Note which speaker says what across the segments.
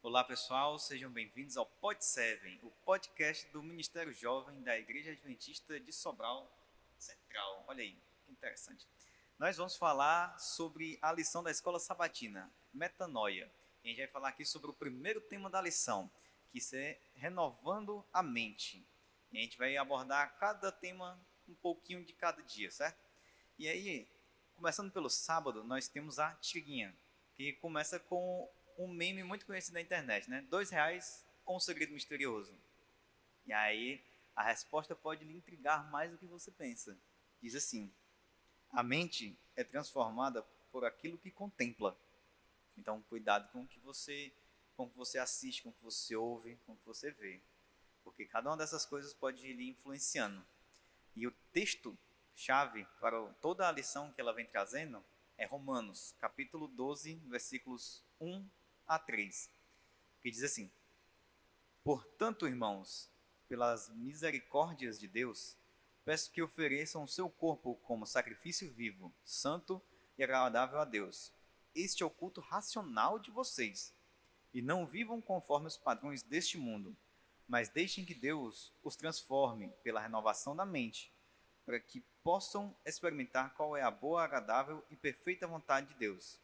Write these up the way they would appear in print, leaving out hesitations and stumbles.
Speaker 1: Olá pessoal, sejam bem-vindos ao Pod 7, o podcast do Ministério Jovem da Igreja Adventista de Sobral Central. Olha aí, que interessante. Nós vamos falar sobre a lição da Escola Sabatina, Metanoia. E a gente vai falar aqui sobre o primeiro tema da lição, que é renovando a mente. E a gente vai abordar cada tema um pouquinho de cada dia, certo? E aí, começando pelo sábado, nós temos a tiriguinha, que começa com um meme muito conhecido na internet, né? R$ 2 ou um segredo misterioso. E aí, a resposta pode lhe intrigar mais do que você pensa. Diz assim: a mente é transformada por aquilo que contempla. Então, cuidado com o que você assiste, com o que você ouve, com o que você vê. Porque cada uma dessas coisas pode ir lhe influenciando. E o texto chave para toda a lição que ela vem trazendo é Romanos, capítulo 12, versículos 1 a 3, que diz assim: portanto, irmãos, pelas misericórdias de Deus, peço que ofereçam o seu corpo como sacrifício vivo, santo e agradável a Deus. Este é o culto racional de vocês. E não vivam conforme os padrões deste mundo, mas deixem que Deus os transforme pela renovação da mente, para que possam experimentar qual é a boa, agradável e perfeita vontade de Deus.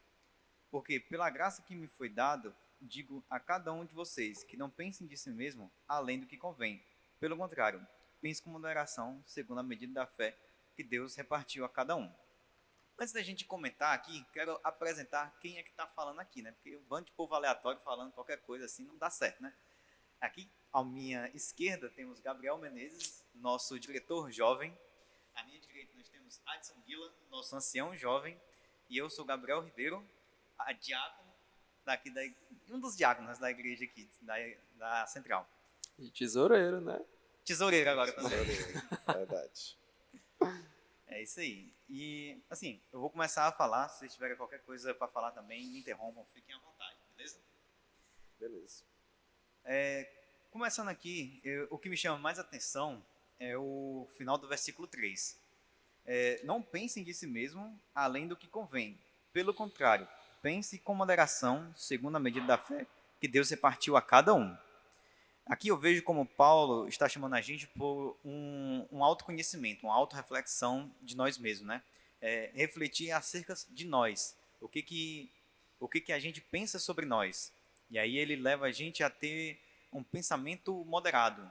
Speaker 1: Porque, pela graça que me foi dada, digo a cada um de vocês que não pensem de si mesmo além do que convém. Pelo contrário, pense com moderação, segundo a medida da fé que Deus repartiu a cada um. Antes da gente comentar aqui, quero apresentar quem é que está falando aqui, né? Porque um bando de povo aleatório falando qualquer coisa assim não dá certo, né? Aqui, à minha esquerda, temos Gabriel Menezes, nosso diretor jovem. À minha direita, nós temos Adson Guila, nosso ancião jovem. E eu sou Gabriel Ribeiro, a diácono um dos diáconos da igreja aqui, da Central.
Speaker 2: E tesoureiro, né?
Speaker 1: Tesoureiro agora também.
Speaker 3: Tesoureiro, verdade.
Speaker 1: É isso aí. E, assim, eu vou começar a falar. Se vocês tiverem qualquer coisa para falar também, me interrompam, fiquem à vontade, beleza?
Speaker 3: Beleza.
Speaker 1: Começando aqui, o que me chama mais atenção é o final do versículo 3. Não pensem de si mesmo além do que convém. Pelo contrário, pense com moderação, segundo a medida da fé que Deus repartiu a cada um. Aqui eu vejo como Paulo está chamando a gente por um autoconhecimento, uma autorreflexão de nós mesmos, né? Refletir acerca de nós, o que a gente pensa sobre nós. E aí ele leva a gente a ter um pensamento moderado.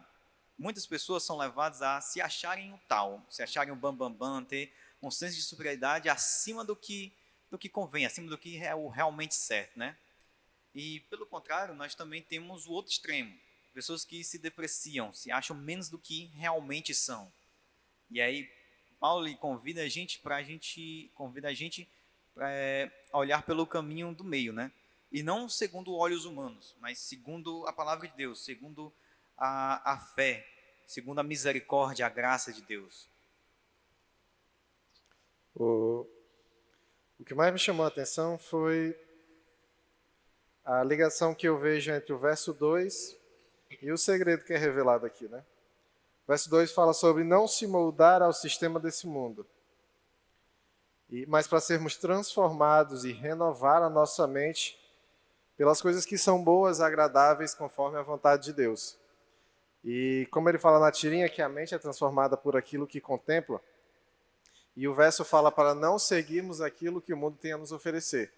Speaker 1: Muitas pessoas são levadas a se acharem o tal, se acharem o bambambam, bam, bam, ter um senso de superioridade acima do que convém, acima do que é o realmente certo, né? E, pelo contrário, nós também temos o outro extremo. Pessoas que se depreciam, se acham menos do que realmente são. E aí, Paulo convida a gente a olhar pelo caminho do meio, né? E não segundo olhos humanos, mas segundo a palavra de Deus, segundo a fé, segundo a misericórdia, a graça de Deus.
Speaker 3: O que mais me chamou a atenção foi a ligação que eu vejo entre o verso 2 e o segredo que é revelado aqui, né? O verso 2 fala sobre não se moldar ao sistema desse mundo, mas para sermos transformados e renovar a nossa mente pelas coisas que são boas, agradáveis, conforme a vontade de Deus. E como ele fala na tirinha que a mente é transformada por aquilo que contempla, e o verso fala para não seguirmos aquilo que o mundo tem a nos oferecer,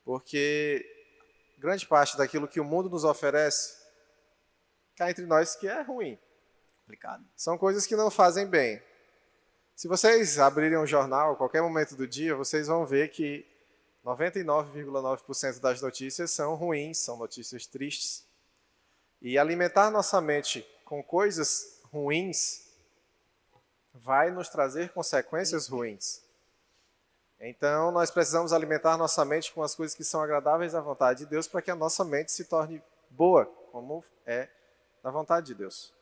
Speaker 3: porque grande parte daquilo que o mundo nos oferece cá entre nós que é ruim.
Speaker 1: Complicado.
Speaker 3: São coisas que não fazem bem. Se vocês abrirem um jornal a qualquer momento do dia, vocês vão ver que 99,9% das notícias são ruins, são notícias tristes. E alimentar nossa mente com coisas ruins vai nos trazer consequências ruins. Então, nós precisamos alimentar nossa mente com as coisas que são agradáveis à vontade de Deus para que a nossa mente se torne boa, como é da vontade de Deus.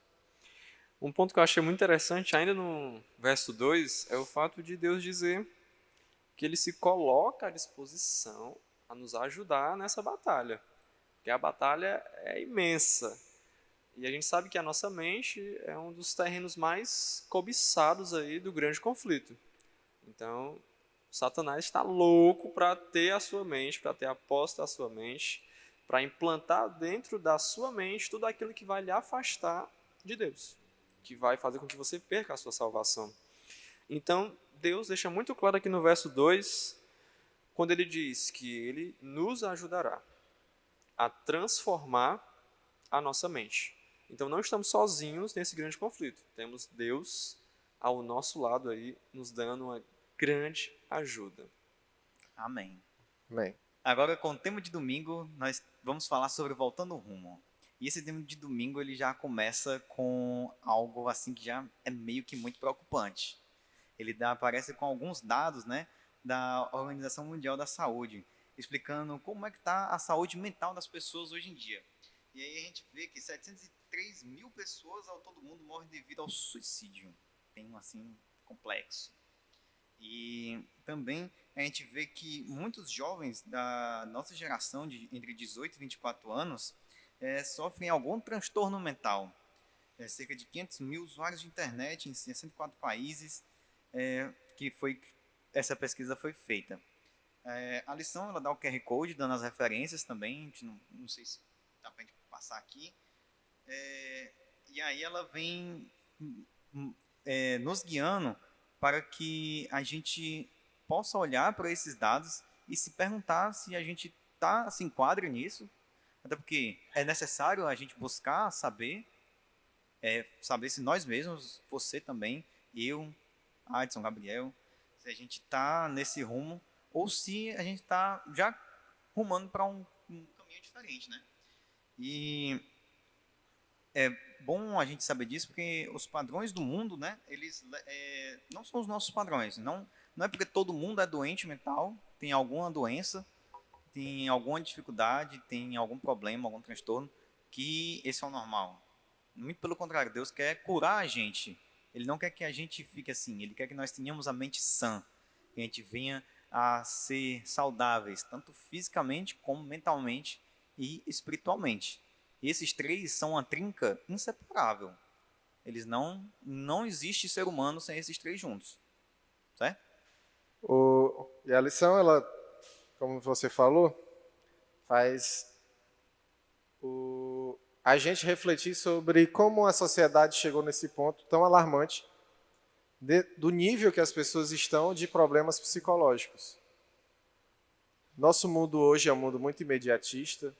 Speaker 2: Um ponto que eu achei muito interessante, ainda no verso 2, é o fato de Deus dizer que ele se coloca à disposição a nos ajudar nessa batalha. Porque a batalha é imensa. E a gente sabe que a nossa mente é um dos terrenos mais cobiçados aí do grande conflito. Então, Satanás está louco para ter a sua mente, para ter a posse da sua mente, para implantar dentro da sua mente tudo aquilo que vai lhe afastar de Deus, que vai fazer com que você perca a sua salvação. Então, Deus deixa muito claro aqui no verso 2, quando ele diz que ele nos ajudará a transformar a nossa mente. Então, não estamos sozinhos nesse grande conflito. Temos Deus ao nosso lado aí, nos dando uma grande ajuda.
Speaker 1: Amém.
Speaker 3: Amém.
Speaker 1: Agora, com o tema de domingo, nós vamos falar sobre Voltando ao Rumo. E esse tema de domingo, ele já começa com algo assim que já é meio que muito preocupante. Ele aparece com alguns dados, né, da Organização Mundial da Saúde, explicando como é que está a saúde mental das pessoas hoje em dia. E aí a gente vê que 703 mil pessoas ao todo mundo morrem devido ao suicídio. Tem um assim complexo. E também a gente vê que muitos jovens da nossa geração, de entre 18 e 24 anos, sofrem algum transtorno mental. Cerca de 500 mil usuários de internet em 64 países, essa pesquisa foi feita. A lição ela dá o QR Code, dando as referências também, a gente não sei se dá para a gente passar aqui. E aí ela vem nos guiando para que a gente possa olhar para esses dados e se perguntar se a gente se enquadra nisso, até porque é necessário a gente buscar saber se nós mesmos, você também, eu, Adson, Gabriel, se a gente está nesse rumo ou se a gente está já rumando para um caminho diferente, né? E é bom a gente saber disso porque os padrões do mundo, né, eles não são os nossos padrões. Não é porque todo mundo é doente mental, tem alguma doença, tem alguma dificuldade, tem algum problema, algum transtorno, que esse é o normal. Muito pelo contrário, Deus quer curar a gente. Ele não quer que a gente fique assim, ele quer que nós tenhamos a mente sã, que a gente venha a ser saudáveis, tanto fisicamente como mentalmente e espiritualmente. E esses três são uma trinca inseparável. Eles não existe ser humano sem esses três juntos. Certo?
Speaker 3: E a lição, ela, como você falou, faz a gente refletir sobre como a sociedade chegou nesse ponto tão alarmante do nível que as pessoas estão de problemas psicológicos. Nosso mundo hoje é um mundo muito imediatista,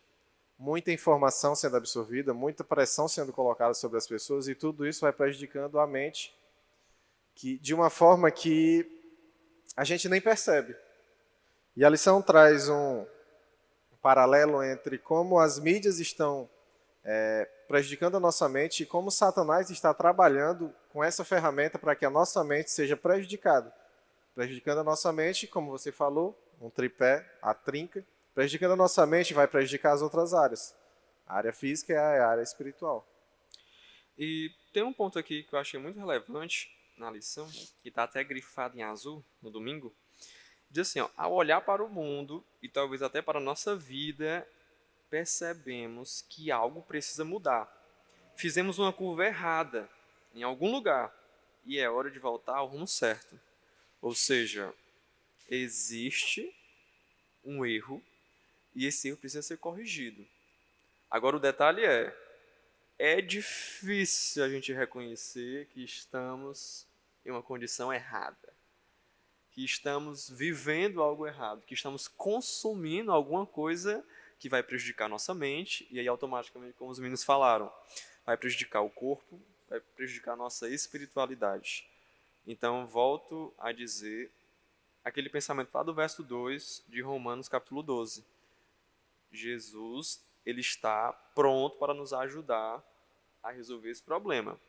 Speaker 3: muita informação sendo absorvida, muita pressão sendo colocada sobre as pessoas e tudo isso vai prejudicando a mente de uma forma que a gente nem percebe. E a lição traz um paralelo entre como as mídias estão prejudicando a nossa mente e como Satanás está trabalhando com essa ferramenta para que a nossa mente seja prejudicada. Prejudicando a nossa mente, como você falou, um tripé, a trinca. Prejudicando a nossa mente vai prejudicar as outras áreas. A área física é a área espiritual.
Speaker 2: E tem um ponto aqui que eu achei muito relevante na lição, que está até grifado em azul no domingo. Diz assim, ao olhar para o mundo e talvez até para a nossa vida, percebemos que algo precisa mudar. Fizemos uma curva errada em algum lugar e é hora de voltar ao rumo certo. Ou seja, existe um erro e esse erro precisa ser corrigido. Agora o detalhe é difícil a gente reconhecer que estamos em uma condição errada, que estamos vivendo algo errado, que estamos consumindo alguma coisa que vai prejudicar a nossa mente, e aí automaticamente, como os meninos falaram, vai prejudicar o corpo, vai prejudicar a nossa espiritualidade. Então, volto a dizer aquele pensamento lá do verso 2 de Romanos capítulo 12. Jesus, ele está pronto para nos ajudar a resolver esse problema.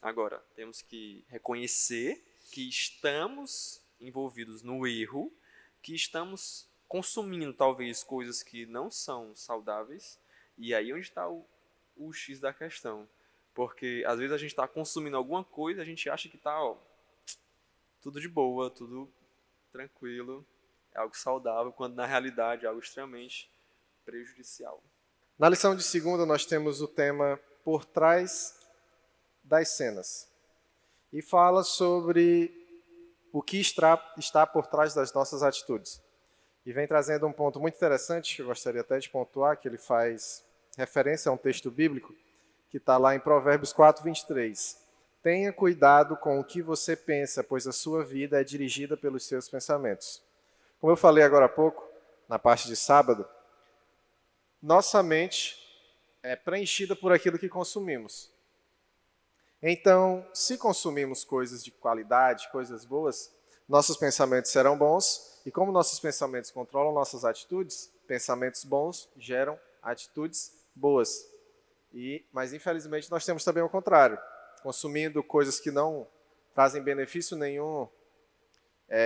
Speaker 2: Agora, temos que reconhecer que estamos envolvidos no erro, que estamos consumindo talvez coisas que não são saudáveis, e aí onde está o X da questão. Porque às vezes a gente está consumindo alguma coisa, a gente acha que está tudo de boa, tudo tranquilo, é algo saudável, quando na realidade é algo extremamente prejudicial.
Speaker 3: Na lição de segunda nós temos o tema Por Trás das Cenas. E fala sobre o que está por trás das nossas atitudes. e vem trazendo um ponto muito interessante, que eu gostaria até de pontuar, que ele faz referência a um texto bíblico, que está lá em Provérbios 4, 23. Tenha cuidado com o que você pensa, pois a sua vida é dirigida pelos seus pensamentos. Como eu falei agora há pouco, na parte de sábado, nossa mente é preenchida por aquilo que consumimos. Então, se consumimos coisas de qualidade, coisas boas, nossos pensamentos serão bons, e como nossos pensamentos controlam nossas atitudes, pensamentos bons geram atitudes boas. Mas, infelizmente, nós temos também o contrário. Consumindo coisas que não trazem benefício nenhum,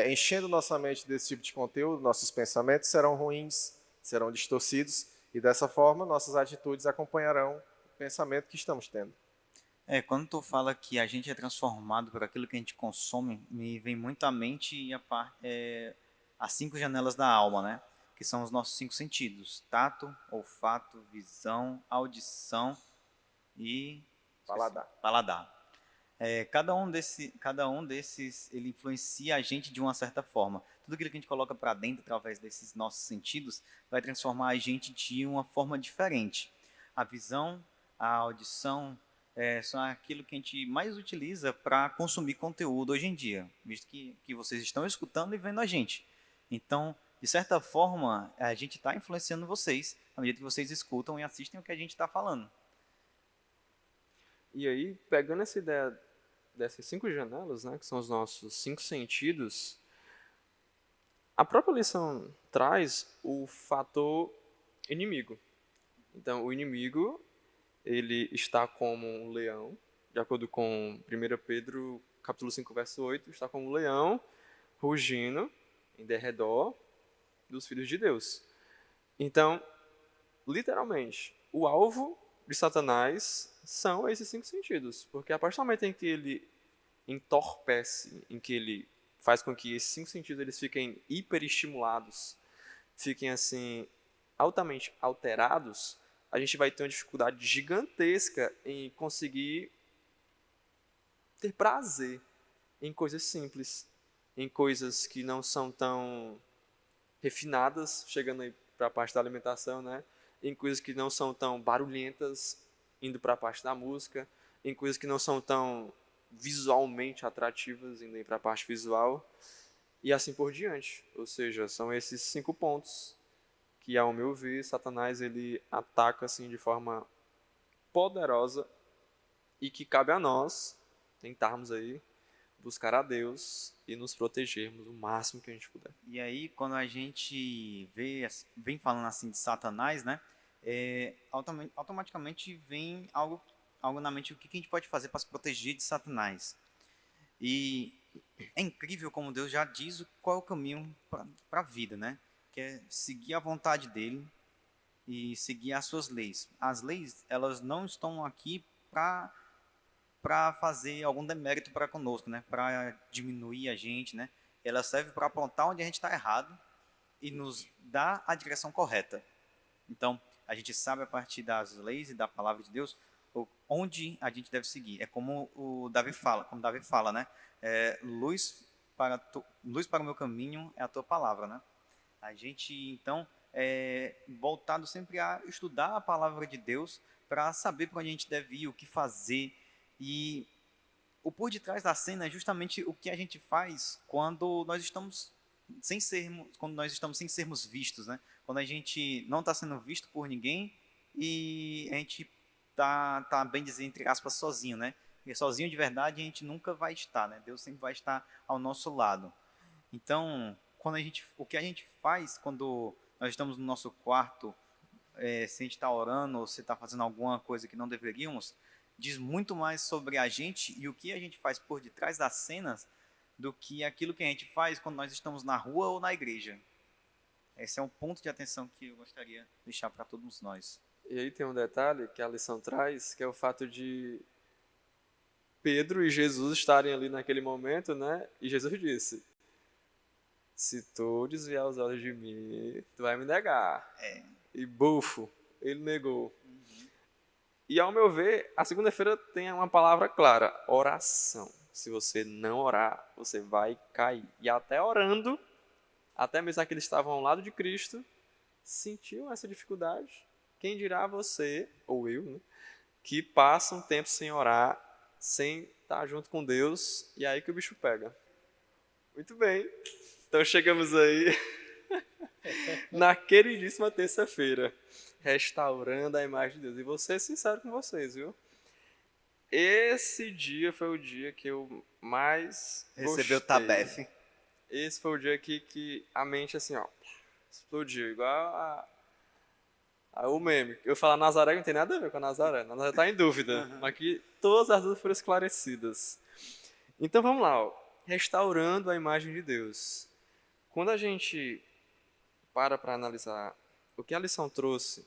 Speaker 3: enchendo nossa mente desse tipo de conteúdo, nossos pensamentos serão ruins, serão distorcidos, e dessa forma nossas atitudes acompanharão o pensamento que estamos tendo.
Speaker 1: Quando tu fala que a gente é transformado por aquilo que a gente consome, me vem muito à mente as 5 janelas da alma, né? Que são os nossos 5 sentidos: tato, olfato, visão, audição e
Speaker 3: Paladar.
Speaker 1: paladar. Cada um desses, ele influencia a gente de uma certa forma. Tudo aquilo que a gente coloca para dentro através desses nossos sentidos vai transformar a gente de uma forma diferente. A visão, a audição, são aquilo que a gente mais utiliza para consumir conteúdo hoje em dia, visto que vocês estão escutando e vendo a gente. Então, de certa forma, a gente está influenciando vocês à medida que vocês escutam e assistem o que a gente está falando.
Speaker 2: E aí, pegando essa ideia dessas 5 janelas, né, que são os nossos 5 sentidos, a própria lição traz o fator inimigo. Então, o inimigo, ele está como um leão, de acordo com 1 Pedro, capítulo 5, verso 8, está como um leão rugindo em derredor dos filhos de Deus. Então, literalmente, o alvo de Satanás são esses 5 sentidos, porque a partir do momento em que ele entorpece, em que ele faz com que esses 5 sentidos eles fiquem hiperestimulados, fiquem assim altamente alterados, a gente vai ter uma dificuldade gigantesca em conseguir ter prazer em coisas simples, em coisas que não são tão refinadas, chegando aí para a parte da alimentação, né? Em coisas que não são tão barulhentas, indo para a parte da música, em coisas que não são tão visualmente atrativas, indo para a parte visual, e assim por diante. Ou seja, são esses 5 pontos que, ao meu ver, Satanás ele ataca assim de forma poderosa e que cabe a nós tentarmos aí buscar a Deus e nos protegermos o máximo que a gente puder.
Speaker 1: E aí, quando a gente vem falando assim de Satanás, né? Automaticamente vem algo na mente, o que a gente pode fazer para se proteger de Satanás. E é incrível como Deus já diz qual é o caminho para a vida, né? Que é seguir a vontade dele e seguir as suas leis. As leis, elas não estão aqui para fazer algum demérito para conosco, né? Para diminuir a gente, né? Ela serve para apontar onde a gente está errado e nos dar a direção correta. Então, a gente sabe a partir das leis e da palavra de Deus onde a gente deve seguir. É como Davi fala, né? Luz para o meu caminho é a tua palavra, né? A gente, então, voltado sempre a estudar a palavra de Deus para saber para onde a gente deve ir, o que fazer. E o por detrás da cena é justamente o que a gente faz quando nós estamos sem sermos vistos, né? Quando a gente não está sendo visto por ninguém e a gente tá bem dizer entre aspas sozinho, né? Porque sozinho de verdade a gente nunca vai estar, né? Deus sempre vai estar ao nosso lado. Então, o que a gente faz quando nós estamos no nosso quarto, se a gente está orando ou se está fazendo alguma coisa que não deveríamos, diz muito mais sobre a gente e o que a gente faz por detrás das cenas do que aquilo que a gente faz quando nós estamos na rua ou na igreja. Esse é um ponto de atenção que eu gostaria de deixar para todos nós.
Speaker 2: E aí tem um detalhe que a lição traz, que é o fato de Pedro e Jesus estarem ali naquele momento, né? E Jesus disse: se tu desviar os olhos de mim, tu vai me negar. E bufo, ele negou. E ao meu ver, a segunda-feira tem uma palavra clara: oração. Se você não orar, você vai cair. E até orando, até mesmo aqueles que estavam ao lado de Cristo, sentiam essa dificuldade. Quem dirá você, ou eu, né, que passa um tempo sem orar, sem estar junto com Deus, e aí que o bicho pega. Muito bem, então chegamos aí na queridíssima terça-feira, restaurando a imagem de Deus. E vou ser sincero com vocês, viu? Esse dia foi o dia que eu mais
Speaker 1: Recebeu o
Speaker 2: gostei.
Speaker 1: Tabef.
Speaker 2: Esse foi o dia que a mente, assim, ó, explodiu. Igual o meme. Eu falo Nazaré, não tem nada a ver com a Nazaré. Nazaré tá em dúvida. Mas que todas as dúvidas foram esclarecidas. Então vamos lá, ó. Restaurando a imagem de Deus. Quando a gente para analisar o que a lição trouxe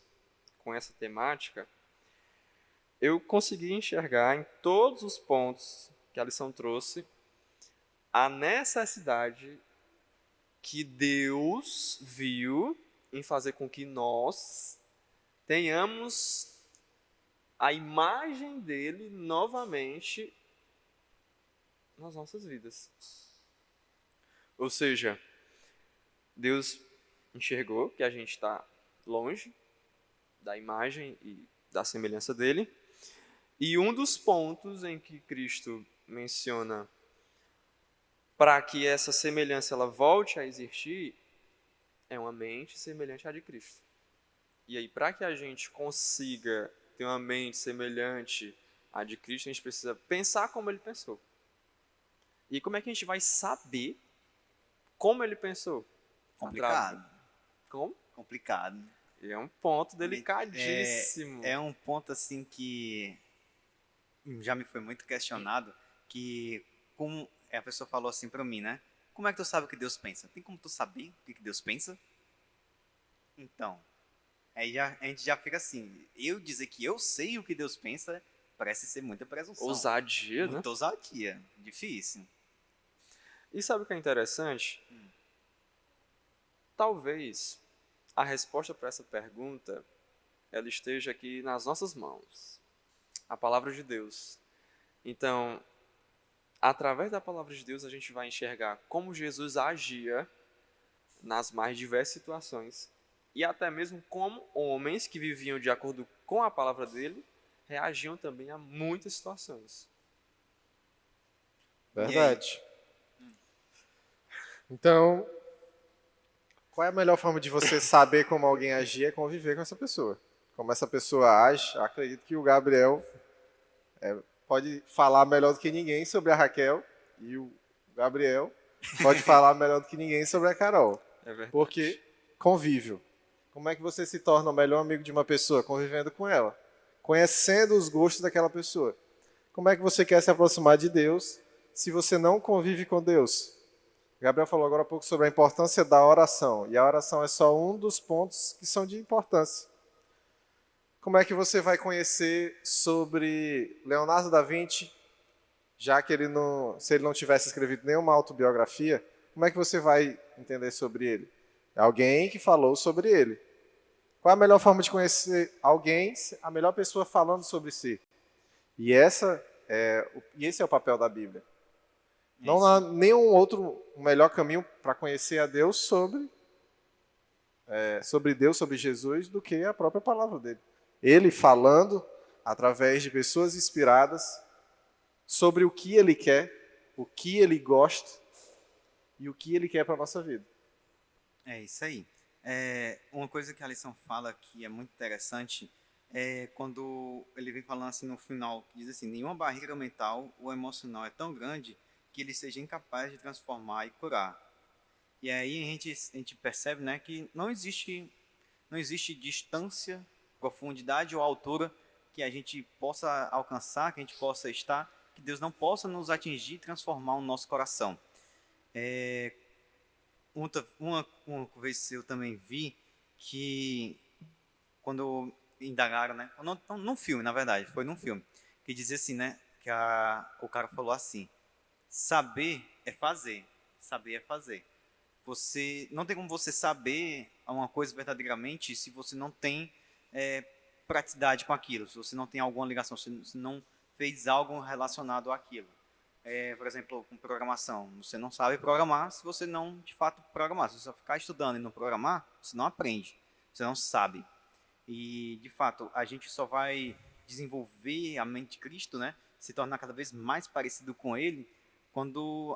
Speaker 2: com essa temática, eu consegui enxergar em todos os pontos que a lição trouxe a necessidade que Deus viu em fazer com que nós tenhamos a imagem dele novamente nas nossas vidas. Ou seja, Deus enxergou que a gente está longe da imagem e da semelhança dele. E um dos pontos em que Cristo menciona para que essa semelhança ela volte a existir é uma mente semelhante à de Cristo. E aí, para que a gente consiga ter uma mente semelhante à de Cristo, a gente precisa pensar como ele pensou. E como é que a gente vai saber como ele pensou?
Speaker 1: Complicado.
Speaker 2: Como?
Speaker 1: Complicado.
Speaker 2: E é um ponto delicadíssimo.
Speaker 1: É um ponto assim que já me foi muito questionado, que como a pessoa falou assim pra mim, né? Como é que tu sabe o que Deus pensa? Tem como tu saber o que Deus pensa? Então, aí a gente já fica assim, eu dizer que eu sei o que Deus pensa parece ser muita presunção.
Speaker 2: Ousadia, né?
Speaker 1: Muita ousadia. Difícil.
Speaker 2: E sabe o que é interessante? Talvez a resposta para essa pergunta ela esteja aqui nas nossas mãos. A palavra de Deus. Então, através da palavra de Deus, a gente vai enxergar como Jesus agia nas mais diversas situações e até mesmo como homens que viviam de acordo com a palavra dele reagiam também a muitas situações.
Speaker 3: Verdade. Então, qual é a melhor forma de você saber como alguém agir? É conviver com essa pessoa. Como essa pessoa age, acredito que o Gabriel pode falar melhor do que ninguém sobre a Raquel e o Gabriel pode falar melhor do que ninguém sobre a Carol.
Speaker 2: É verdade.
Speaker 3: Porque convívio. Como é que você se torna o melhor amigo de uma pessoa? Convivendo com ela. Conhecendo os gostos daquela pessoa. Como é que você quer se aproximar de Deus se você não convive com Deus? Gabriel falou agora há pouco sobre a importância da oração. E a oração é só um dos pontos que são de importância. Como é que você vai conhecer sobre Leonardo da Vinci, já que se ele não tivesse escrevido nenhuma autobiografia, como é que você vai entender sobre ele? É alguém que falou sobre ele. Qual é a melhor forma de conhecer alguém? A melhor pessoa falando sobre si. E esse é o papel da Bíblia. Não há nenhum outro melhor caminho para conhecer a Deus sobre Deus, sobre Jesus, do que a própria palavra dele. Ele falando, através de pessoas inspiradas, sobre o que ele quer, o que ele gosta e o que ele quer para a nossa vida.
Speaker 1: É isso aí. Uma coisa que a lição fala que é muito interessante é quando ele vem falando assim no final, que diz assim, nenhuma barreira mental ou emocional é tão grande que ele seja incapaz de transformar e curar. E aí a gente percebe, né, que não existe distância, profundidade ou altura que a gente possa alcançar, que a gente possa estar, que Deus não possa nos atingir e transformar o nosso coração. Uma vez eu também vi que quando indagaram, né, num filme, na verdade, foi num filme, que dizia assim, né, que o cara falou assim, saber é fazer, saber é fazer. Você não tem como você saber uma coisa verdadeiramente se você não tem praticidade com aquilo, se você não tem alguma ligação, se não fez algo relacionado àquilo. por exemplo, com programação. Você não sabe programar se você não, de fato, programar. Se você só ficar estudando e não programar, você não aprende. Você não sabe. E, de fato, a gente só vai desenvolver a mente de Cristo, né? Se tornar cada vez mais parecido com Ele,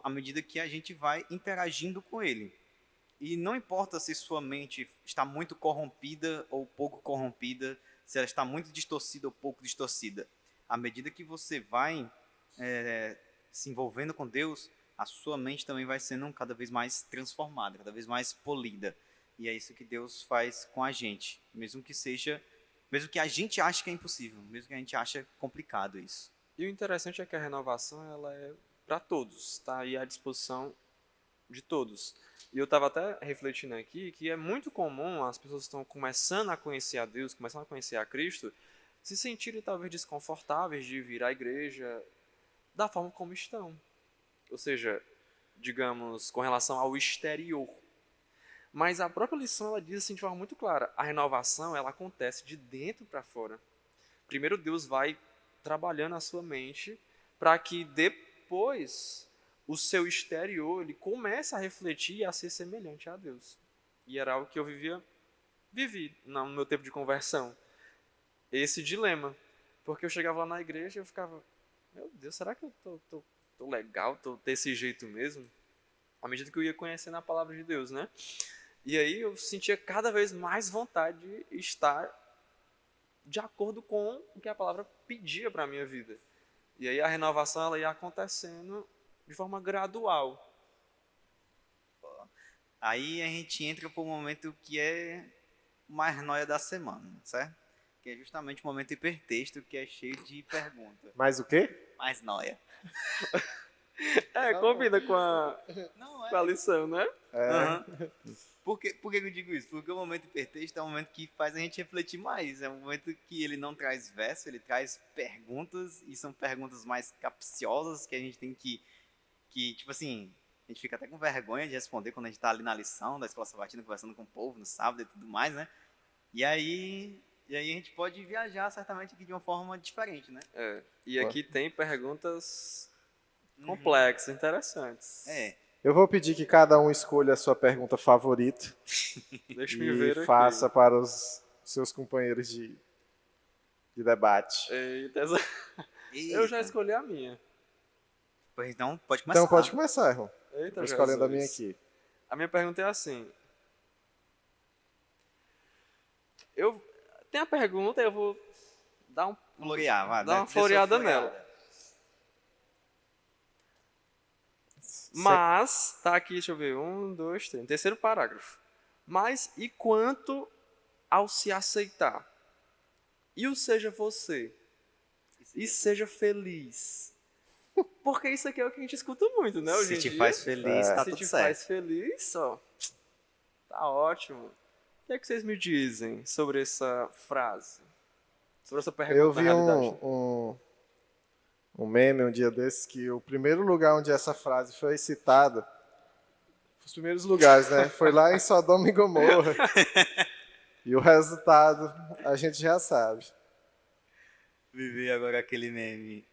Speaker 1: à medida que a gente vai interagindo com Ele. E não importa se sua mente está muito corrompida ou pouco corrompida, se ela está muito distorcida ou pouco distorcida. À medida que você vai se envolvendo com Deus, a sua mente também vai sendo cada vez mais transformada, cada vez mais polida. E é isso que Deus faz com a gente, mesmo que a gente ache que é impossível, mesmo que a gente ache complicado isso.
Speaker 2: E o interessante é que a renovação ela é para todos, está aí à disposição de todos. E eu estava até refletindo aqui que é muito comum as pessoas que estão começando a conhecer a Deus, começando a conhecer a Cristo, se sentirem talvez desconfortáveis de vir à igreja da forma como estão. Ou seja, digamos, com relação ao exterior. Mas a própria lição ela diz assim de forma muito clara, a renovação ela acontece de dentro para fora. Primeiro Deus vai trabalhando a sua mente para que depois o seu exterior ele comece a refletir e a ser semelhante a Deus. E era algo que eu vivi no meu tempo de conversão. Esse dilema. Porque eu chegava lá na igreja e eu ficava, meu Deus, será que eu tô legal, tô desse jeito mesmo? À medida que eu ia conhecendo a palavra de Deus, né? E aí eu sentia cada vez mais vontade de estar de acordo com o que a palavra pedia para a minha vida. E aí a renovação ela ia acontecendo de forma gradual.
Speaker 1: Aí a gente entra para o momento que é o mais nóia da semana, certo? Que é justamente o momento hipertexto, que é cheio de perguntas.
Speaker 3: Mais o quê?
Speaker 1: Mais nóia.
Speaker 2: Combina com
Speaker 1: Não
Speaker 2: com a
Speaker 1: é?
Speaker 2: lição, né?
Speaker 1: Aham. Por que eu digo isso? Porque o momento hipertexto é um momento que faz a gente refletir mais. É um momento que ele não traz verso, ele traz perguntas, e são perguntas mais capciosas que a gente tem tipo assim, a gente fica até com vergonha de responder quando a gente está ali na lição da Escola Sabatina, conversando com o povo no sábado e tudo mais, né? E aí a gente pode viajar certamente aqui de uma forma diferente, né?
Speaker 2: E aqui tem perguntas
Speaker 1: Uhum.
Speaker 2: complexas, interessantes.
Speaker 3: Eu vou pedir que cada um escolha a sua pergunta favorita
Speaker 2: Deixa eu
Speaker 3: e
Speaker 2: ver
Speaker 3: faça
Speaker 2: aqui.
Speaker 3: para os seus companheiros de debate.
Speaker 2: Eita, eu já
Speaker 1: Eita.
Speaker 2: escolhi a minha.
Speaker 1: Pois então, pode começar.
Speaker 3: Então pode começar, irmão.
Speaker 2: Eita,
Speaker 3: Estou escolhendo a
Speaker 2: Jesus.
Speaker 3: minha aqui.
Speaker 2: A minha pergunta é assim. Tem a pergunta, eu vou dar
Speaker 1: Florear, vai.
Speaker 2: dar uma
Speaker 1: dê sua
Speaker 2: floreada nela. Mas, tá aqui, deixa eu ver, 1, 2, 3, terceiro parágrafo. Mas, e quanto ao se aceitar? E o seja você? E seja feliz? Porque isso aqui é o que a gente escuta muito, né, hoje
Speaker 1: Se
Speaker 2: em
Speaker 1: te
Speaker 2: dia.
Speaker 1: faz feliz, tá
Speaker 2: Se
Speaker 1: tudo
Speaker 2: te
Speaker 1: certo.
Speaker 2: faz feliz, ó, tá ótimo. O que é que vocês me dizem sobre essa frase? Sobre essa pergunta,
Speaker 3: Eu
Speaker 2: na
Speaker 3: vi
Speaker 2: realidade.
Speaker 3: um meme um dia desses que o primeiro lugar onde essa frase foi citada, os primeiros lugares, né? Foi lá em Sodoma e Gomorra. E o resultado a gente já sabe.
Speaker 1: Viver agora aquele meme.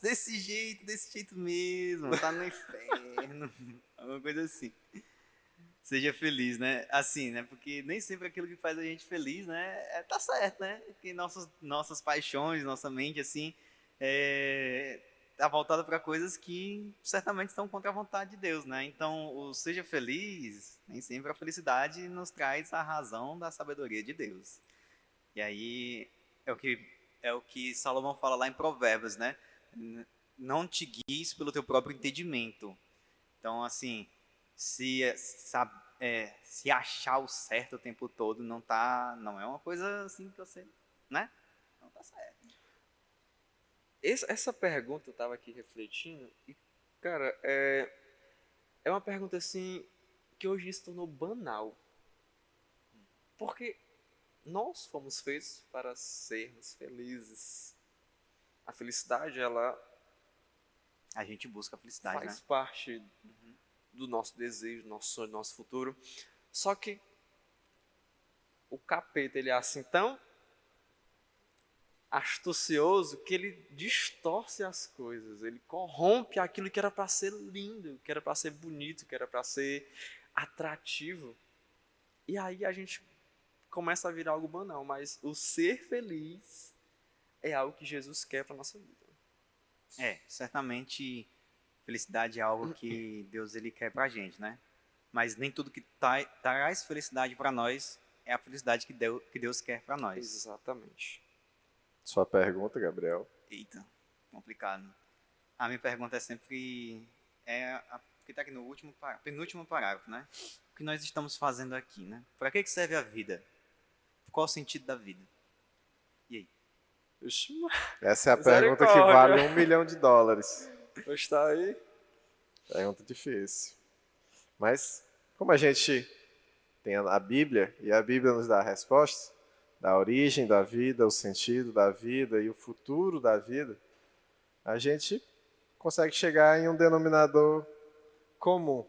Speaker 1: Desse jeito mesmo, tá no inferno. Alguma coisa assim. Seja feliz, né? Assim, né? Porque nem sempre aquilo que faz a gente feliz, né? Tá certo, né? Porque nossas paixões, nossa mente, assim, tá voltada para coisas que certamente estão contra a vontade de Deus, né? Então, o seja feliz, nem sempre a felicidade nos traz a razão da sabedoria de Deus. E aí é o que Salomão fala lá em Provérbios, né? Não te guies pelo teu próprio entendimento. Então, assim, se achar o certo o tempo todo não é uma coisa assim que você, né? Não tá certo.
Speaker 2: Essa pergunta eu tava aqui refletindo e, cara, é uma pergunta assim que hoje se tornou banal. Porque nós fomos feitos para sermos felizes. A felicidade, ela
Speaker 1: A gente busca a felicidade,
Speaker 2: faz
Speaker 1: né?
Speaker 2: parte do nosso desejo, do nosso sonho, do nosso futuro. Só que o capeta, ele é assim tão astucioso que ele distorce as coisas, ele corrompe aquilo que era para ser lindo, que era para ser bonito, que era para ser atrativo. E aí a gente começa a virar algo banal, mas o ser feliz é algo que Jesus quer para nossa vida.
Speaker 1: Certamente felicidade é algo que Deus ele quer pra gente, né? Mas nem tudo que traz felicidade para nós é a felicidade que Deus quer para nós.
Speaker 2: Exatamente.
Speaker 3: Sua pergunta, Gabriel.
Speaker 1: Eita, complicado. A minha pergunta é sempre que está aqui no penúltimo parágrafo, né? O que nós estamos fazendo aqui, né? Para que serve a vida? Qual o sentido da vida? E aí?
Speaker 2: Ixi,
Speaker 3: Essa é a pergunta que vale $1 milhão.
Speaker 2: está aí.
Speaker 3: Pergunta difícil. Mas, como a gente tem a Bíblia, e a Bíblia nos dá a resposta, da origem da vida, o sentido da vida e o futuro da vida, a gente consegue chegar em um denominador comum.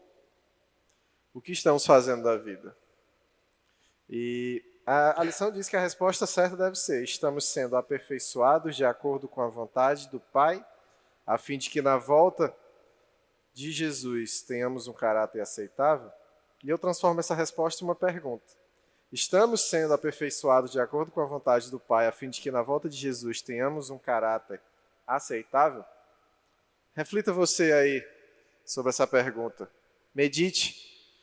Speaker 3: O que estamos fazendo da vida? E a lição diz que a resposta certa deve ser: estamos sendo aperfeiçoados de acordo com a vontade do Pai, a fim de que na volta de Jesus tenhamos um caráter aceitável. E eu transformo essa resposta em uma pergunta. Estamos sendo aperfeiçoados de acordo com a vontade do Pai, a fim de que na volta de Jesus tenhamos um caráter aceitável? Reflita você aí sobre essa pergunta. Medite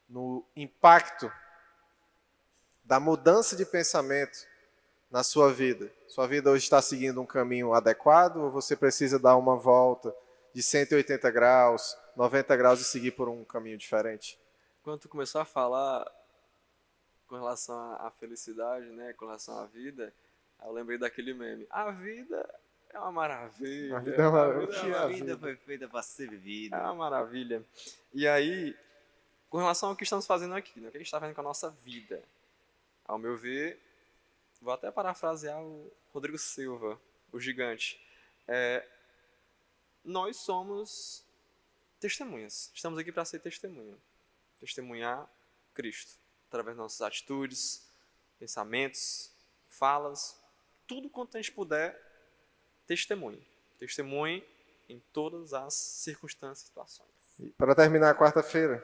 Speaker 3: no impacto da mudança de pensamento na sua vida. Sua vida hoje está seguindo um caminho adequado ou você precisa dar uma volta de 180 graus, 90 graus e seguir por um caminho diferente?
Speaker 2: Quando tu começou a falar com relação à felicidade, né, com relação à vida, eu lembrei daquele meme. A vida é uma maravilha.
Speaker 3: A vida é uma
Speaker 1: A vida foi feita para ser vivida.
Speaker 2: É uma maravilha. E aí, com relação ao que estamos fazendo aqui, né, o que a gente está fazendo com a nossa vida? Ao meu ver, vou até parafrasear o Rodrigo Silva, o gigante. Nós somos testemunhas. Estamos aqui para ser testemunha. Testemunhar Cristo. Através das nossas atitudes, pensamentos, falas, tudo quanto a gente puder, testemunhe. Testemunhe em todas as circunstâncias e situações.
Speaker 3: E para terminar a quarta-feira,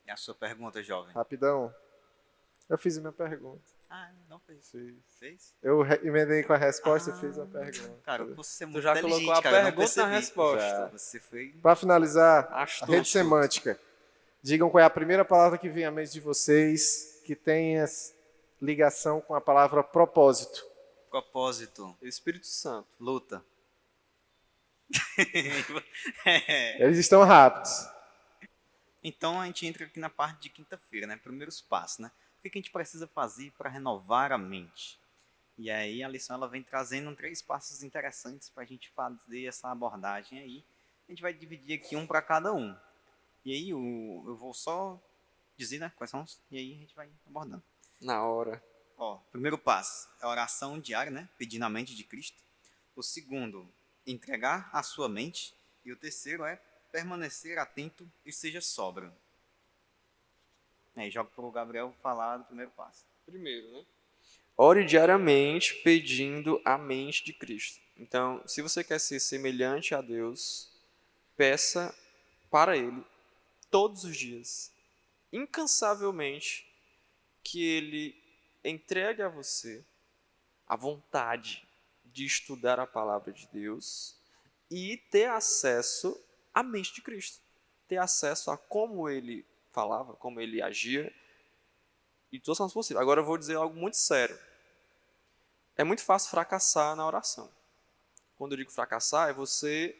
Speaker 1: É a sua pergunta, jovem.
Speaker 3: rapidão, eu fiz a minha pergunta.
Speaker 1: Não fez. Fez?
Speaker 3: Eu emendei com a resposta e fiz a pergunta.
Speaker 1: Cara, você é
Speaker 2: Tu
Speaker 1: muito
Speaker 2: já
Speaker 1: inteligente,
Speaker 2: colocou a
Speaker 1: cara, eu não
Speaker 2: pergunta na
Speaker 1: percebi.
Speaker 2: resposta.
Speaker 3: Já.
Speaker 1: Você foi...
Speaker 3: Para finalizar, a
Speaker 2: Astuto.
Speaker 3: rede semântica. Digam qual é a primeira palavra que vem à mente de vocês que tem ligação com a palavra propósito.
Speaker 1: Propósito.
Speaker 2: Espírito Santo.
Speaker 1: Luta.
Speaker 3: Eles estão rápidos.
Speaker 1: Então a gente entra aqui na parte de quinta-feira, né? Primeiros passos, né? O que a gente precisa fazer para renovar a mente? E aí a lição ela vem trazendo 3 passos interessantes para a gente fazer essa abordagem aí. A gente vai dividir aqui um para cada um. E aí eu vou só dizer, né, quais são os, e aí a gente vai abordando.
Speaker 2: Na hora.
Speaker 1: Primeiro passo é a oração diária, né, pedindo a mente de Cristo. O segundo, entregar a sua mente. E o terceiro é permanecer atento e seja sóbrio. Aí jogo para o Gabriel falar do primeiro passo.
Speaker 2: Primeiro, né? Ore diariamente pedindo a mente de Cristo. Então, se você quer ser semelhante a Deus, peça para Ele todos os dias, incansavelmente, que Ele entregue a você a vontade de estudar a palavra de Deus e ter acesso à mente de Cristo. Ter acesso a como Ele falava, como Ele agia, e todas as possíveis. Agora eu vou dizer algo muito sério. É muito fácil fracassar na oração. Quando eu digo fracassar, é você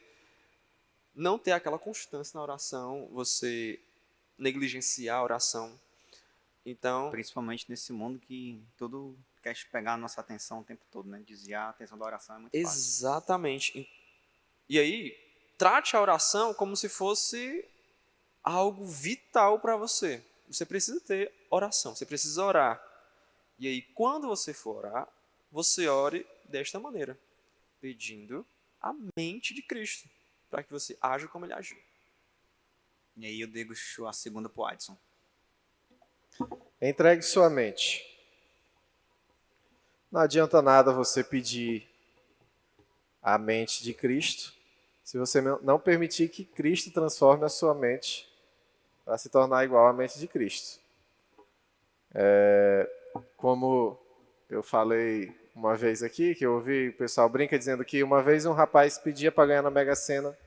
Speaker 2: não ter aquela constância na oração, você negligenciar a oração. Então,
Speaker 1: Principalmente nesse mundo que tudo quer pegar a nossa atenção o tempo todo, né? Desviar a atenção da oração é muito fácil.
Speaker 2: exatamente. E aí, trate a oração como se fosse algo vital para você. Você precisa ter oração, você precisa orar. E aí, quando você for orar, você ore desta maneira, pedindo a mente de Cristo, para que você haja como Ele agiu.
Speaker 1: E aí eu deixo a segunda pro Adson.
Speaker 3: Entregue sua mente. Não adianta nada você pedir a mente de Cristo se você não permitir que Cristo transforme a sua mente para se tornar igual à mente de Cristo. Como eu falei uma vez aqui, que eu ouvi o pessoal brinca dizendo que uma vez um rapaz pedia para ganhar na Mega Sena,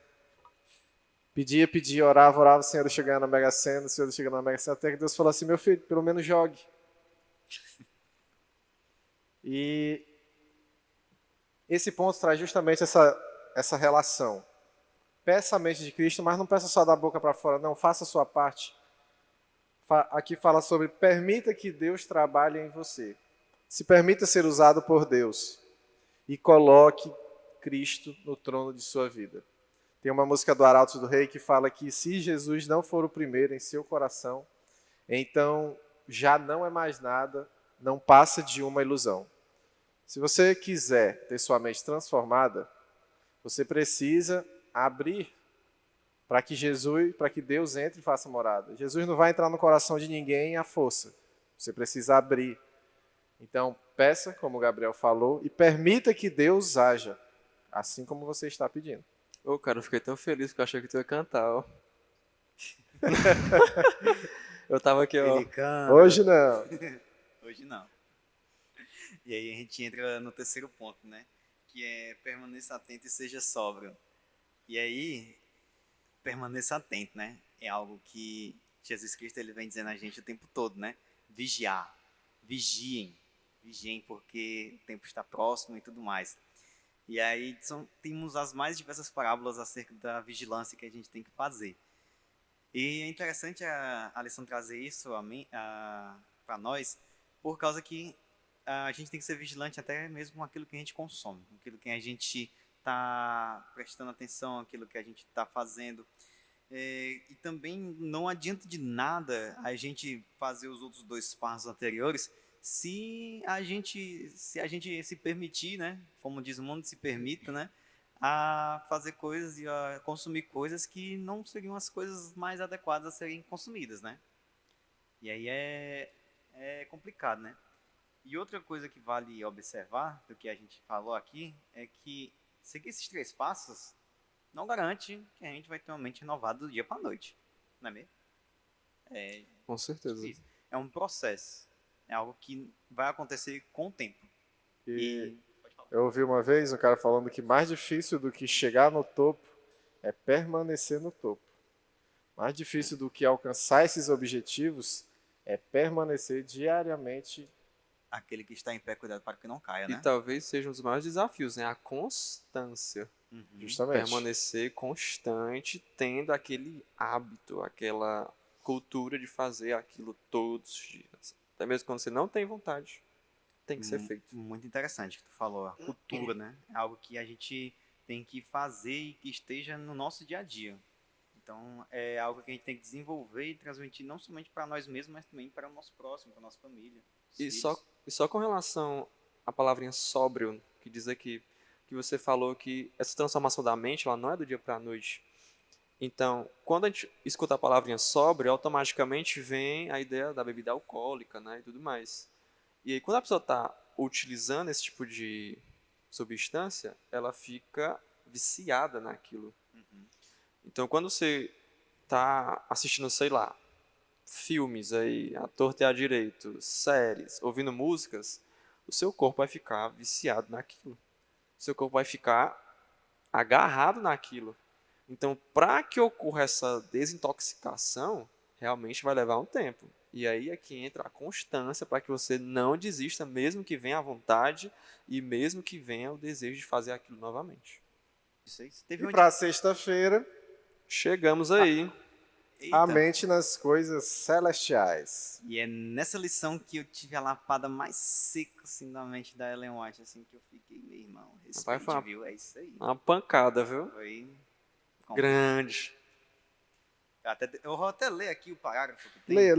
Speaker 3: pedia, orava, o Senhor deixa eu ganhar na Mega Sena, o Senhor deixa eu ganhar na Mega Sena, até que Deus falou assim, meu filho, pelo menos jogue. E esse ponto traz justamente essa relação. Peça a mente de Cristo, mas não peça só da boca para fora, não, faça a sua parte. Aqui fala sobre permita que Deus trabalhe em você. Se permita ser usado por Deus e coloque Cristo no trono de sua vida. Tem uma música do Arautos do Rei que fala que se Jesus não for o primeiro em seu coração, então já não é mais nada, não passa de uma ilusão. Se você quiser ter sua mente transformada, você precisa abrir para que Deus entre e faça morada. Jesus não vai entrar no coração de ninguém à força. Você precisa abrir. Então, peça, como o Gabriel falou, e permita que Deus haja, assim como você está pedindo.
Speaker 2: Ô, cara, eu fiquei tão feliz que eu achei que tu ia cantar, ó. Eu tava aqui, ó.
Speaker 1: Ele canta.
Speaker 3: Hoje não.
Speaker 1: Hoje não. E aí a gente entra no terceiro ponto, né? Que é permaneça atento e seja sóbrio. E aí, permaneça atento, né? É algo que Jesus Cristo ele vem dizendo a gente o tempo todo, né? Vigiar. Vigiem. Vigiem porque o tempo está próximo e tudo mais. E aí temos as mais diversas parábolas acerca da vigilância que a gente tem que fazer. E é interessante a lição trazer isso para nós, por causa que a gente tem que ser vigilante até mesmo com aquilo que a gente consome, aquilo que a gente está prestando atenção, aquilo que a gente está fazendo. E também não adianta de nada a gente fazer os outros dois passos anteriores se a gente se permitir, né, como diz o mundo, se permita, né, a fazer coisas e a consumir coisas que não seriam as coisas mais adequadas a serem consumidas, né? E aí é complicado, né? E outra coisa que vale observar do que a gente falou aqui é que seguir esses três passos não garante que a gente vai ter uma mente renovada do dia para a noite, não é mesmo?
Speaker 2: Com certeza.
Speaker 1: Difícil. É um processo, é algo que vai acontecer com o tempo.
Speaker 3: E
Speaker 1: Pode falar.
Speaker 3: eu ouvi uma vez um cara falando que mais difícil do que chegar no topo é permanecer no topo. Mais difícil do que alcançar esses objetivos é permanecer diariamente.
Speaker 1: Aquele que está em pé, cuidado para que não caia,
Speaker 2: E
Speaker 1: né?
Speaker 2: talvez seja um dos maiores desafios, né? A constância.
Speaker 3: Justamente.
Speaker 2: Permanecer constante, tendo aquele hábito, aquela cultura de fazer aquilo todos os dias. Até mesmo quando você não tem vontade, tem que ser feito.
Speaker 1: Muito interessante o que tu falou, a cultura, né? É algo que a gente tem que fazer e que esteja no nosso dia a dia. Então, é algo que a gente tem que desenvolver e transmitir não somente para nós mesmos, mas também para o nosso próximo, para a nossa família.
Speaker 2: E só com relação à palavrinha sóbrio, que diz aqui, que você falou que essa transformação da mente, ela não é do dia para a noite. Então, quando a gente escuta a palavrinha sóbrio, automaticamente vem a ideia da bebida alcoólica, né, e tudo mais. E aí, quando a pessoa está utilizando esse tipo de substância, ela fica viciada naquilo. Então, quando você está assistindo, sei lá, filmes aí, à torta e à direito, séries, ouvindo músicas, o seu corpo vai ficar viciado naquilo. O seu corpo vai ficar agarrado naquilo. Então, para que ocorra essa desintoxicação, realmente vai levar um tempo. E aí é que entra a constância para que você não desista, mesmo que venha a vontade e mesmo que venha o desejo de fazer aquilo novamente.
Speaker 1: Isso aí. Teve
Speaker 3: E
Speaker 1: um
Speaker 3: para sexta-feira,
Speaker 2: Chegamos aí.
Speaker 3: a
Speaker 1: Eita.
Speaker 3: mente nas coisas celestiais.
Speaker 1: E é nessa lição que eu tive a lapada mais seca assim, da mente da Ellen White, assim, que eu fiquei, meu irmão, respeite,
Speaker 2: foi uma-
Speaker 1: viu? É isso aí.
Speaker 2: Uma pancada, viu?
Speaker 1: Foi
Speaker 2: Grande.
Speaker 1: eu vou até ler aqui o parágrafo que tem.
Speaker 3: Leia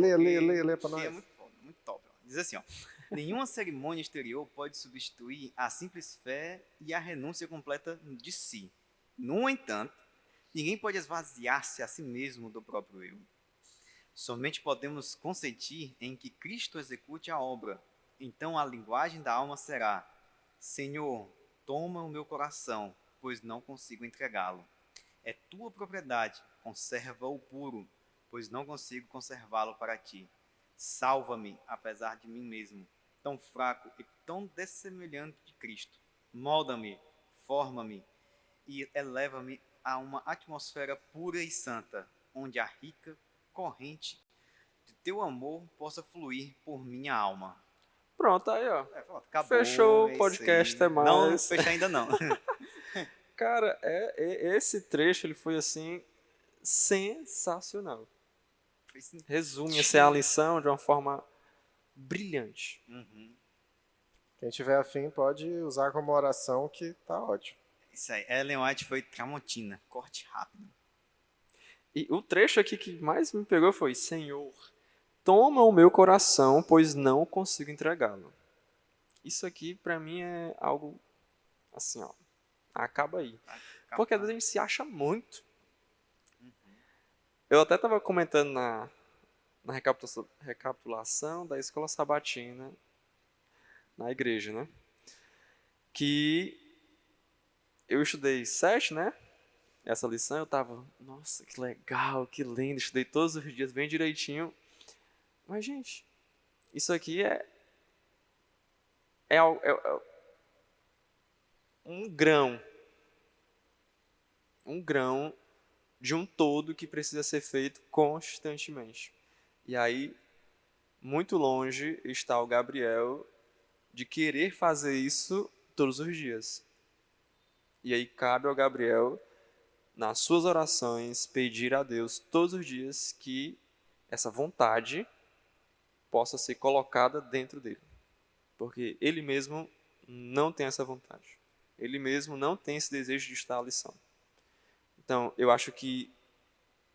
Speaker 3: pra
Speaker 1: porque
Speaker 3: nós.
Speaker 1: É muito foda, muito top. Ó. Diz assim, ó. Nenhuma cerimônia exterior pode substituir a simples fé e a renúncia completa de si. No entanto, ninguém pode esvaziar-se a si mesmo do próprio eu. Somente podemos consentir em que Cristo execute a obra, Então a linguagem da alma será: Senhor, toma o meu coração, pois não consigo entregá-lo. É tua propriedade, conserva-o puro, pois não consigo conservá-lo para ti. Salva-me, apesar de mim mesmo, tão fraco e tão dessemelhante de Cristo. Molda-me, forma-me e eleva-me a uma atmosfera pura e santa, onde a rica corrente de teu amor possa fluir por minha alma.
Speaker 2: Pronto, aí, ó.
Speaker 1: Pronto, acabou,
Speaker 2: Fechou o
Speaker 1: é isso
Speaker 2: podcast,
Speaker 1: aí.
Speaker 2: até
Speaker 1: Não, não
Speaker 2: mais.
Speaker 1: fecha ainda não.
Speaker 2: Cara, esse trecho ele foi assim sensacional.
Speaker 1: Foi
Speaker 2: Resume assim, a
Speaker 1: sentido.
Speaker 2: lição de uma forma brilhante.
Speaker 1: Uhum.
Speaker 3: Quem tiver afim pode usar como oração que tá ótimo.
Speaker 1: Isso aí. Ellen White foi Tramontina. Corte rápido.
Speaker 2: E o trecho aqui que mais me pegou foi: Senhor, toma o meu coração, pois não consigo entregá-lo. Isso aqui pra mim é algo assim, ó. Acaba aí. Porque às vezes a gente se acha muito. Eu até estava comentando na recapitulação da escola sabatina na igreja, né? Que eu estudei 7, né? Essa lição eu tava, nossa, que legal, que lindo, estudei todos os dias bem direitinho. Mas, gente, isso aqui é um grão de um todo que precisa ser feito constantemente. E aí, muito longe está o Gabriel de querer fazer isso todos os dias. E aí cabe ao Gabriel, nas suas orações, pedir a Deus todos os dias que essa vontade possa ser colocada dentro dele. Porque ele mesmo não tem essa vontade. Ele mesmo não tem esse desejo de estar à lição. Então, eu acho que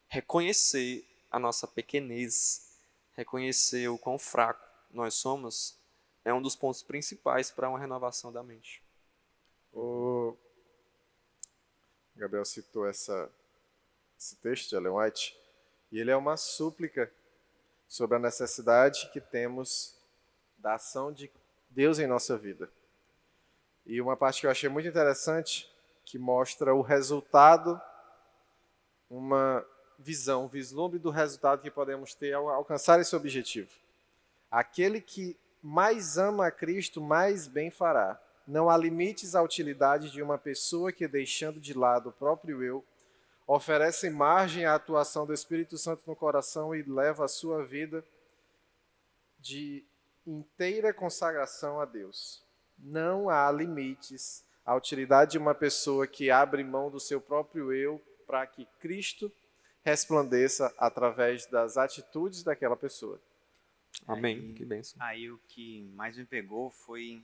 Speaker 2: reconhecer a nossa pequenez, reconhecer o quão fraco nós somos, é um dos pontos principais para uma renovação da mente.
Speaker 3: O Gabriel citou esse texto de Ellen White, e ele é uma súplica sobre a necessidade que temos da ação de Deus em nossa vida. E uma parte que eu achei muito interessante, que mostra o resultado, uma visão, um vislumbre do resultado que podemos ter ao alcançar esse objetivo. Aquele que mais ama a Cristo, mais bem fará. Não há limites à utilidade de uma pessoa que, deixando de lado o próprio eu, oferece margem à atuação do Espírito Santo no coração e leva a sua vida de inteira consagração a Deus. Não há limites à utilidade de uma pessoa que abre mão do seu próprio eu para que Cristo resplandeça através das atitudes daquela pessoa.
Speaker 2: Amém.
Speaker 1: Aí,
Speaker 2: Que bênção.
Speaker 1: aí o que mais me pegou foi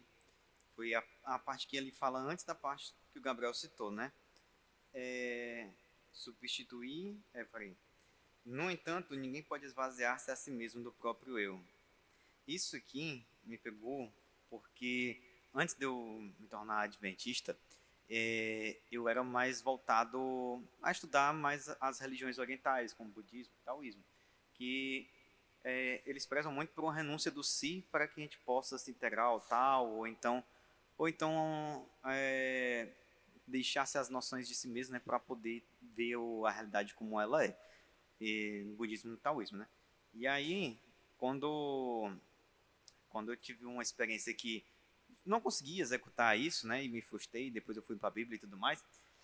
Speaker 1: a parte que ele fala antes da parte que o Gabriel citou, né? Substituir. Peraí. No entanto, ninguém pode esvaziar-se a si mesmo do próprio eu. Isso aqui me pegou porque antes de eu me tornar adventista, eu era mais voltado a estudar mais as religiões orientais, como budismo e taoísmo, que eles prezam muito por uma renúncia do si para que a gente possa se integrar ao tal, ou então deixar-se as noções de si mesmo, né, para poder ver a realidade como ela é, no budismo e no taoísmo, né? E aí, quando eu tive uma experiência que não consegui executar isso, né, e me frustrei, depois eu fui para a Bíblia e tudo mais,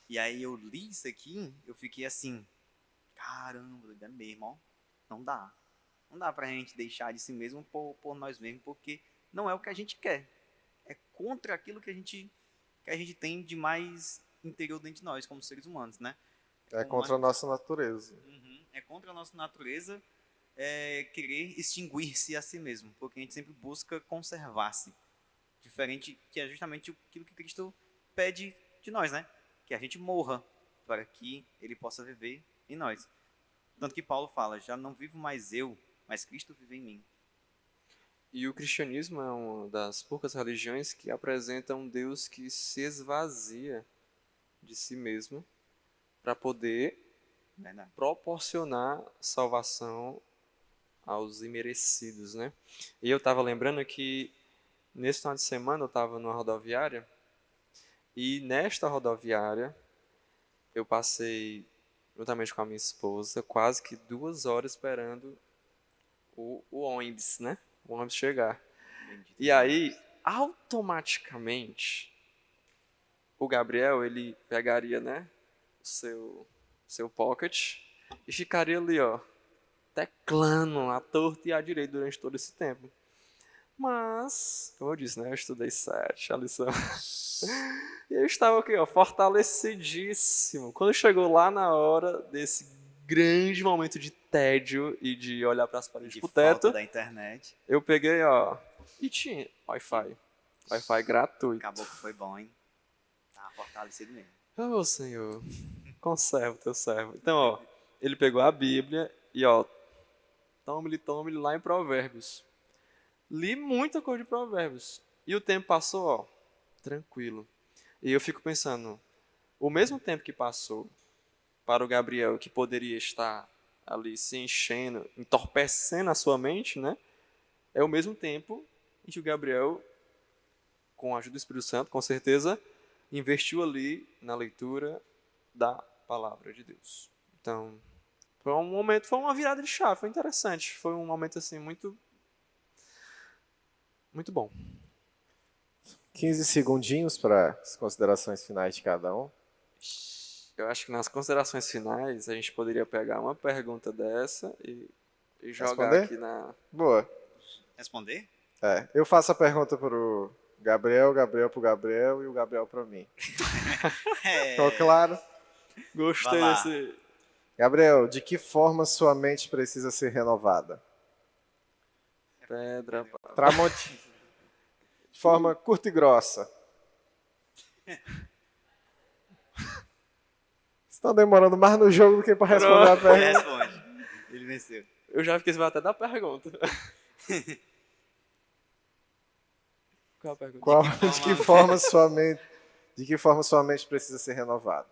Speaker 1: e aí eu li isso aqui, eu fiquei assim, caramba, é mesmo, ó, não dá. Não dá pra gente deixar de si mesmo por nós mesmos, porque não é o que a gente quer. É contra aquilo que a gente tem de mais interior dentro de nós, como seres humanos, né?
Speaker 3: É contra a nossa natureza.
Speaker 1: É contra a nossa natureza querer extinguir-se a si mesmo, porque a gente sempre busca conservar-se. Diferente, que é justamente aquilo que Cristo pede de nós, né? Que a gente morra para que ele possa viver em nós. Tanto que Paulo fala, já não vivo mais eu, mas Cristo vive em mim.
Speaker 2: E o cristianismo é uma das poucas religiões que apresenta um Deus que se esvazia de si mesmo para poder
Speaker 1: Verdade.
Speaker 2: proporcionar salvação aos imerecidos, né? E eu estava lembrando que Nesse final de semana eu estava numa rodoviária e nesta rodoviária eu passei, juntamente com a minha esposa, quase que 2 horas esperando o ônibus, né? O ônibus chegar.
Speaker 1: Bendito
Speaker 2: E
Speaker 1: Jesus.
Speaker 2: aí, automaticamente, o Gabriel, ele pegaria, né, o seu pocket e ficaria ali, ó, teclando à torta e à direita durante todo esse tempo. Mas, como eu disse, né, eu estudei 7, a lição. E eu estava aqui, ó, fortalecidíssimo. Quando chegou lá na hora desse grande momento de tédio e de olhar para as paredes
Speaker 1: De
Speaker 2: pro
Speaker 1: falta
Speaker 2: teto,
Speaker 1: da internet.
Speaker 2: eu peguei, ó, e tinha Wi-Fi. Wi-Fi gratuito.
Speaker 1: Acabou que foi bom, hein? Tá fortalecido mesmo.
Speaker 2: Ô, Senhor, conserva o teu servo. Então, ó, ele pegou a Bíblia e, ó, tome-lhe lá em Provérbios. Li muita coisa de Provérbios. E o tempo passou, ó, tranquilo. E eu fico pensando, o mesmo tempo que passou para o Gabriel, que poderia estar ali se enchendo, entorpecendo a sua mente, né? É o mesmo tempo em que o Gabriel, com a ajuda do Espírito Santo, com certeza, investiu ali na leitura da palavra de Deus. Então, foi um momento, foi uma virada de chave, foi interessante, foi um momento assim muito muito bom.
Speaker 3: 15 segundinhos para as considerações finais de cada um.
Speaker 2: Eu acho que nas considerações finais a gente poderia pegar uma pergunta dessa e jogar
Speaker 3: Responder?
Speaker 2: aqui na.
Speaker 3: Boa.
Speaker 1: Responder?
Speaker 3: Eu faço a pergunta pro Gabriel, Gabriel pro Gabriel e o Gabriel para mim. Ficou claro?
Speaker 2: Gostei
Speaker 1: Vai lá.
Speaker 2: desse.
Speaker 3: Gabriel, de que forma sua mente precisa ser renovada?
Speaker 2: Pedra.
Speaker 3: Tramonte. De forma curta e grossa. Estão demorando mais no jogo do que para responder a
Speaker 1: Ele
Speaker 3: pergunta.
Speaker 1: responde. Ele venceu.
Speaker 2: Eu já fiquei até da pergunta. Qual a pergunta?
Speaker 3: De que forma sua mente precisa ser renovada?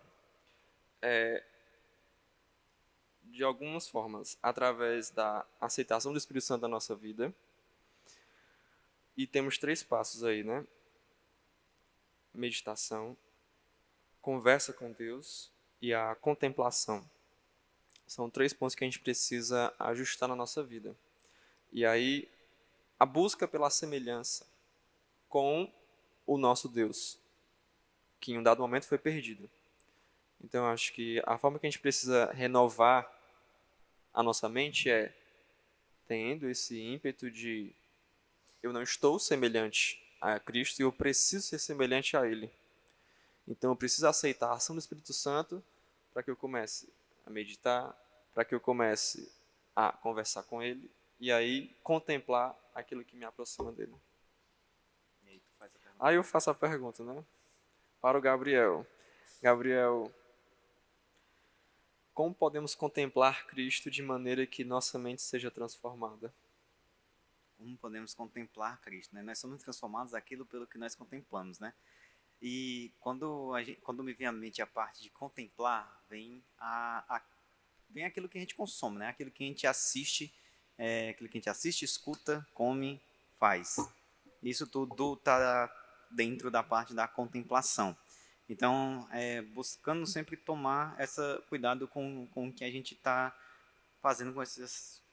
Speaker 2: De algumas formas, através da aceitação do Espírito Santo na nossa vida. E temos 3 passos aí, né? Meditação, conversa com Deus e a contemplação. São 3 pontos que a gente precisa ajustar na nossa vida. E aí, a busca pela semelhança com o nosso Deus, que em um dado momento foi perdido. Então, eu acho que a forma que a gente precisa renovar a nossa mente é tendo esse ímpeto de eu não estou semelhante a Cristo e eu preciso ser semelhante a Ele. Então, eu preciso aceitar a ação do Espírito Santo para que eu comece a meditar, para que eu comece a conversar com Ele e aí contemplar aquilo que me aproxima dele.
Speaker 1: E aí, tu faz a pergunta.
Speaker 2: Aí eu faço a pergunta, né? Para o Gabriel. Gabriel, como podemos contemplar Cristo de maneira que nossa mente seja transformada?
Speaker 1: Como podemos contemplar Cristo, né? Nós somos transformados aquilo pelo que nós contemplamos, né? E quando me vem à mente a parte de contemplar, vem aquilo que a gente consome, né? Aquilo que a gente assiste, aquilo que a gente assiste, escuta, come, faz. Isso tudo está dentro da parte da contemplação. Então, buscando sempre tomar essa cuidado com o que a gente está fazendo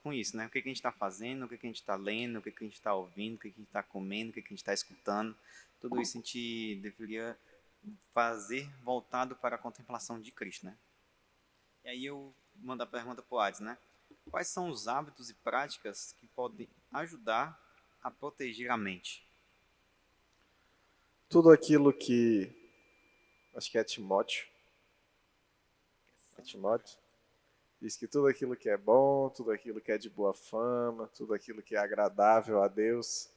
Speaker 1: com isso, né? O que a gente está fazendo, o que a gente está lendo, o que a gente está ouvindo, o que a gente está comendo, o que a gente está escutando. Tudo isso a gente deveria fazer voltado para a contemplação de Cristo, né? E aí eu mando a pergunta para o Ades, né? Quais são os hábitos e práticas que podem ajudar a proteger a mente?
Speaker 3: Tudo aquilo que. Acho que é Timóteo. É Timóteo? Diz que tudo aquilo que é bom, tudo aquilo que é de boa fama, tudo aquilo que é agradável a Deus,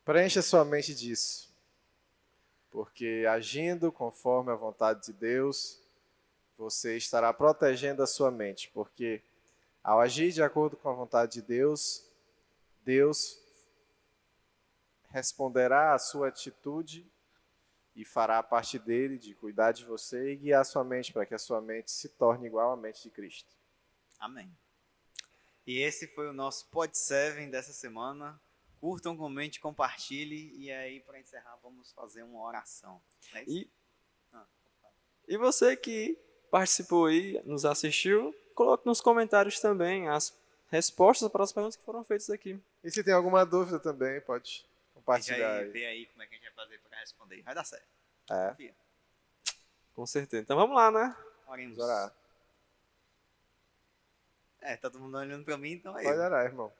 Speaker 3: preencha sua mente disso. Porque agindo conforme a vontade de Deus, você estará protegendo a sua mente. Porque ao agir de acordo com a vontade de Deus, Deus responderá à sua atitude e fará a parte dele de cuidar de você e guiar a sua mente para que a sua mente se torne igual à mente de Cristo.
Speaker 1: Amém. E esse foi o nosso Pod 7 dessa semana. curtam, comentem, compartilhem. E aí, para encerrar, vamos fazer uma oração. É isso?
Speaker 2: E, e você que participou aí, nos assistiu, coloque nos comentários também as respostas para as perguntas que foram feitas aqui.
Speaker 3: E se tem alguma dúvida também, pode
Speaker 1: A gente
Speaker 3: compartilhar
Speaker 1: vai
Speaker 3: aí.
Speaker 1: ver aí como é que a gente vai fazer para responder. Vai dar certo.
Speaker 3: É,
Speaker 1: Confia.
Speaker 2: Com certeza. Então vamos lá, né?
Speaker 1: Oremos.
Speaker 3: vamos orar.
Speaker 1: Tá todo mundo olhando para mim, então é
Speaker 3: Pode
Speaker 1: eu.
Speaker 3: orar, irmão.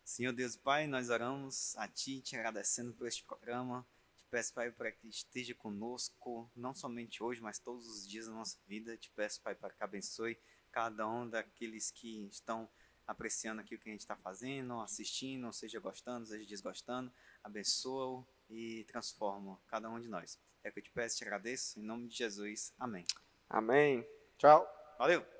Speaker 1: Senhor Deus e Pai, nós oramos a Ti, te agradecendo por este programa. Te peço, Pai, para que esteja conosco, não somente hoje, mas todos os dias da nossa vida. Te peço, Pai, para que abençoe cada um daqueles que estão apreciando aqui o que a gente está fazendo, assistindo, seja gostando, seja desgostando. Abençoa-o e transforma cada um de nós. É o que eu te peço e te agradeço. Em nome de Jesus. Amém.
Speaker 2: Amém.
Speaker 3: Tchau.
Speaker 1: Valeu!